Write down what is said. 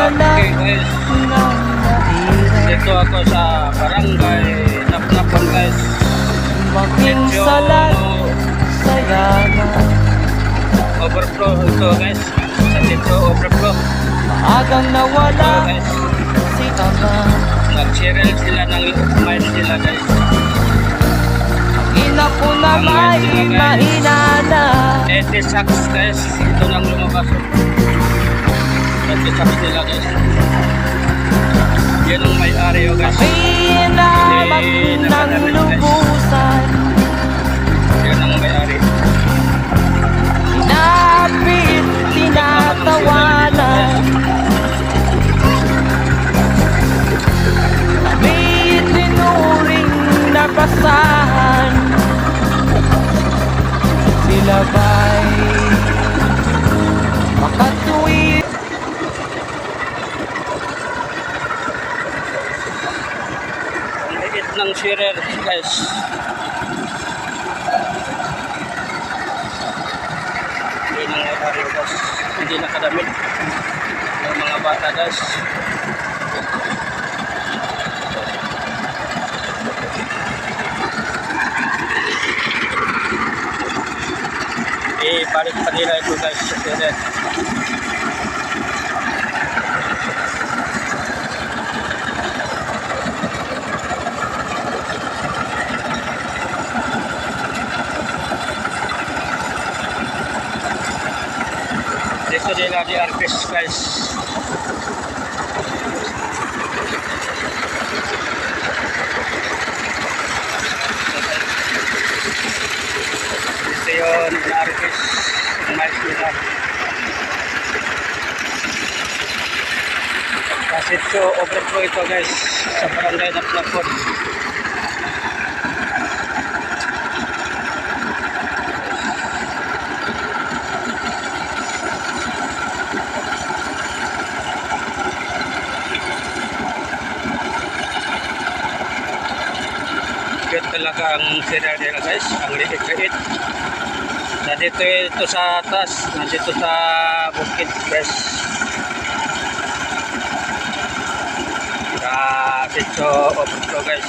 Okay guys, dito ako sa barangay Naplapan guys. Medyo overflow ito guys. Sa dito overflow. Maagang nawala guys, si Ama. nag-serial sila ng mine sila guys. Ina ko na may mahina na. 80 sacks guys, ito lang lumabas. 80 sacks nila guys. Yan ang may-ari guys. Pinamak ng lubusan. Yan ang may-ari. Pinapit, tinatawanan. Kami tinuring na basahan. Sila ba'y makatuwid? Ang liit ng shearer guys. Yan ang may-ari guys. Hindi nakadamit ng mga bata guys. Balik pa nila ito guys sa shearer. Dito nila di-harvest guys. Dito yun, di-harvest ang mais nila. Kasi ito, overflow ito guys sa barangay Naplapan. Cute talaga ang cereal nila guys, ang liit-liit. Nandito ito sa taas, nandito sa bukid guys. Dito overflow guys.